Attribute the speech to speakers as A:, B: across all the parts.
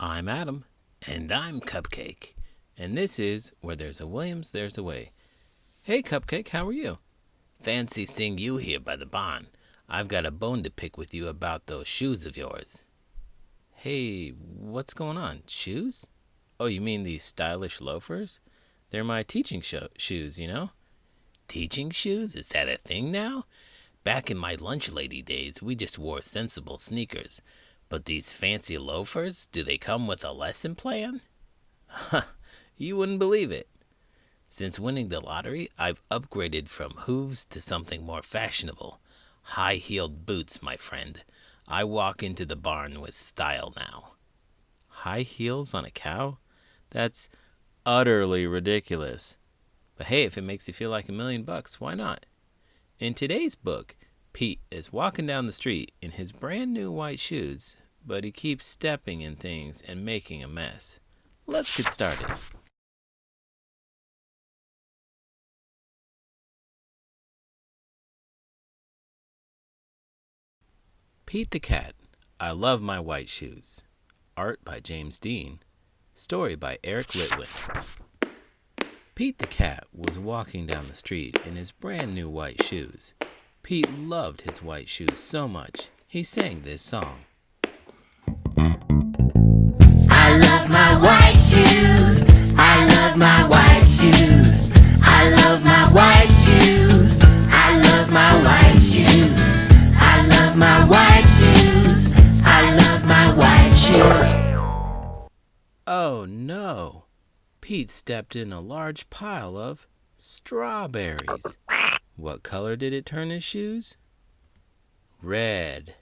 A: I'm Adam.
B: And I'm Cupcake.
A: And this is Where There's a Williams, There's a Way. Hey, Cupcake, how are you?
B: Fancy seeing you here by the barn. I've got a bone to pick with you about those shoes of yours.
A: Hey, what's going on? Shoes? Oh, you mean these stylish loafers? They're my teaching shoes, you know?
B: Teaching shoes? Is that a thing now? Back in my lunch lady days, we just wore sensible sneakers. But these fancy loafers, do they come with a lesson plan?
A: You wouldn't believe it.
B: Since winning the lottery, I've upgraded from hooves to something more fashionable. High-heeled boots, my friend. I walk into the barn with style now.
A: High heels on a cow? That's utterly ridiculous. But hey, if it makes you feel like $1,000,000, why not? In today's book, Pete is walking down the street in his brand new white shoes, but he keeps stepping in things and making a mess. Let's get started. Pete the Cat, I Love My White Shoes. Art by James Dean. Story by Eric Litwin. Pete the Cat was walking down the street in his brand new white shoes. Pete loved his white shoes so much, he sang this song.
C: I love my white shoes. I love my white shoes. I love my white shoes. I love my white shoes. I love my white shoes. I love my white shoes.
A: Oh no! Pete stepped in a large pile of strawberries. What color did it turn his shoes? Red.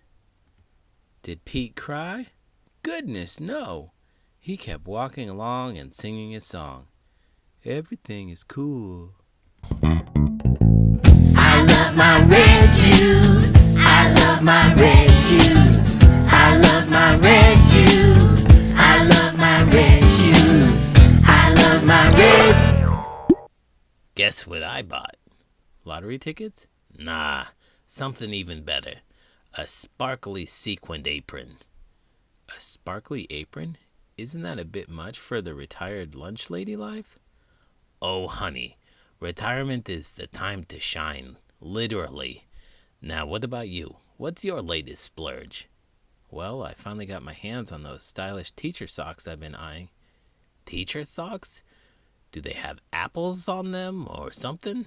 A: Did Pete cry? Goodness, no! He kept walking along and singing his song. Everything is cool.
C: I love my red shoes. I love my red shoes. I love my red shoes. I love my red shoes. I love my red.
B: Guess what I bought?
A: Lottery tickets?
B: Nah, something even better. A sparkly sequined apron.
A: A sparkly apron? Isn't that a bit much for the retired lunch lady life?
B: Oh, honey, retirement is the time to shine, literally. Now, what about you? What's your latest splurge?
A: Well, I finally got my hands on those stylish teacher socks I've been eyeing.
B: Teacher socks? Do they have apples on them or something?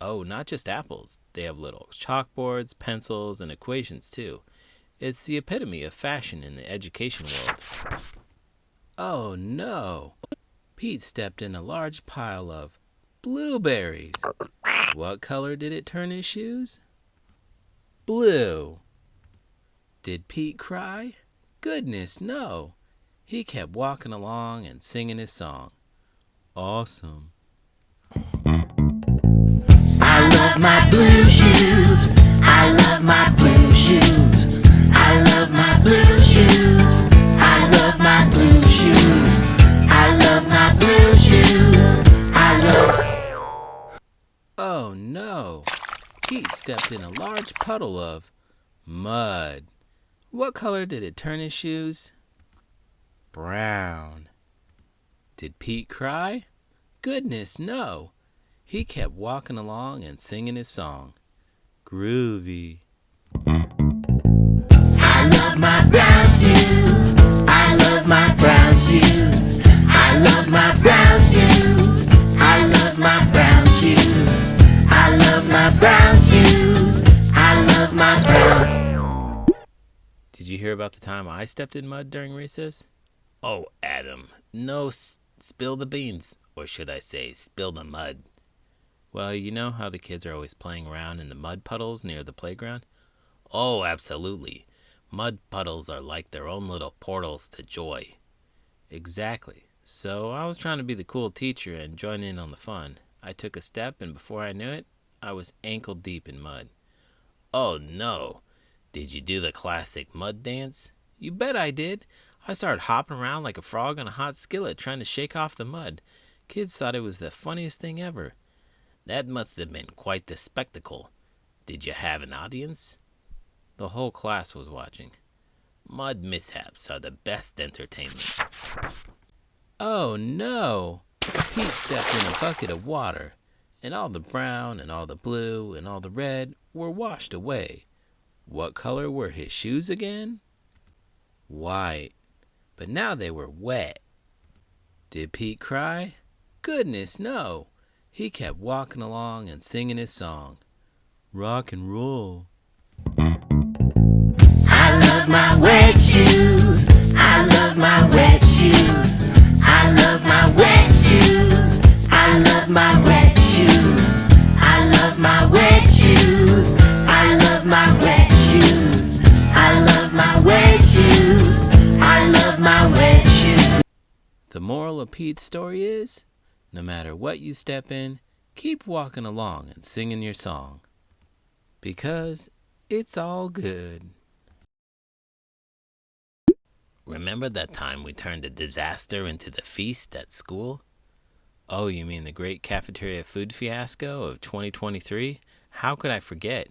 A: Oh, not just apples. They have little chalkboards, pencils, and equations too. It's the epitome of fashion in the education world. Oh no! Pete stepped in a large pile of blueberries. What color did it turn his shoes? Blue. Did Pete cry? Goodness, no. He kept walking along and singing his song. Awesome.
C: I love my blue shoes. I love my blue shoes. I love my blue shoes. I love my blue shoes. I love my blue shoes. I love.
A: Oh no! Pete stepped in a large puddle of mud. What color did it turn his shoes? Brown. Did Pete cry? Goodness, no. He kept walking along and singing his song. Groovy.
C: I love my brown shoes. I love my brown shoes. I love my brown shoes. I love my brown shoes. I love my brown shoes. I love my brown.
A: Did you hear about the time I stepped in mud during recess?
B: Oh, Adam, no, spill the beans. Or should I say, spill the mud.
A: Well, you know how the kids are always playing around in the mud puddles near the playground?
B: Oh, absolutely. Mud puddles are like their own little portals to joy.
A: Exactly. So I was trying to be the cool teacher and join in on the fun. I took a step and before I knew it, I was ankle deep in mud.
B: Oh, no. Did you do the classic mud dance?
A: You bet I did. I started hopping around like a frog on a hot skillet trying to shake off the mud. Kids thought it was the funniest thing ever.
B: That must have been quite the spectacle. Did you have an audience?
A: The whole class was watching.
B: Mud mishaps are the best entertainment.
A: Oh no! Pete stepped in a bucket of water, and all the brown and all the blue and all the red were washed away. What color were his shoes again? White. But now they were wet. Did Pete cry? Goodness, no. He kept walking along and singing his song. Rock and roll.
C: I love my wet shoes. I love my wet shoes. I love my wet shoes. I love my wet shoes. I love my wet shoes. I love my wet shoes. I love my wet shoes. I love my wet shoes.
A: The moral of Pete's story is, no matter what you step in, keep walking along and singing your song. Because it's all good.
B: Remember that time we turned a disaster into the feast at school?
A: Oh, you mean the great cafeteria food fiasco of 2023? How could I forget?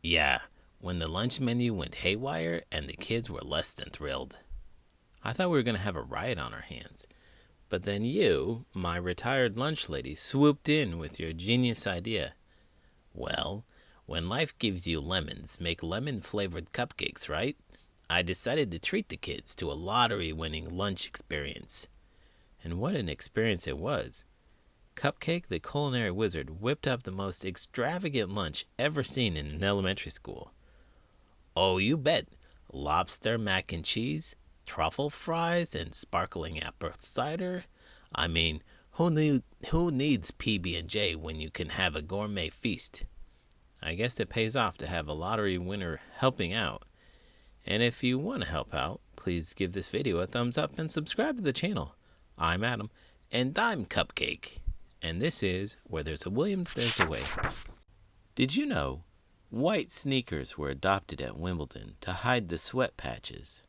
B: Yeah, when the lunch menu went haywire and the kids were less than thrilled.
A: I thought we were going to have a riot on our hands. But then you, my retired lunch lady, swooped in with your genius idea.
B: Well, when life gives you lemons, make lemon-flavored cupcakes, right? I decided to treat the kids to a lottery-winning lunch experience.
A: And what an experience it was. Cupcake, the culinary wizard, whipped up the most extravagant lunch ever seen in an elementary school.
B: Oh, you bet. Lobster mac and cheese, truffle fries, and sparkling apple cider. I mean, who needs PB&J when you can have a gourmet feast?
A: I guess it pays off to have a lottery winner helping out. And if you want to help out, please give this video a thumbs up and subscribe to the channel. I'm Adam.
B: And I'm Cupcake.
A: And this is Where There's a Williams, There's a Way. Did you know white sneakers were adopted at Wimbledon to hide the sweat patches?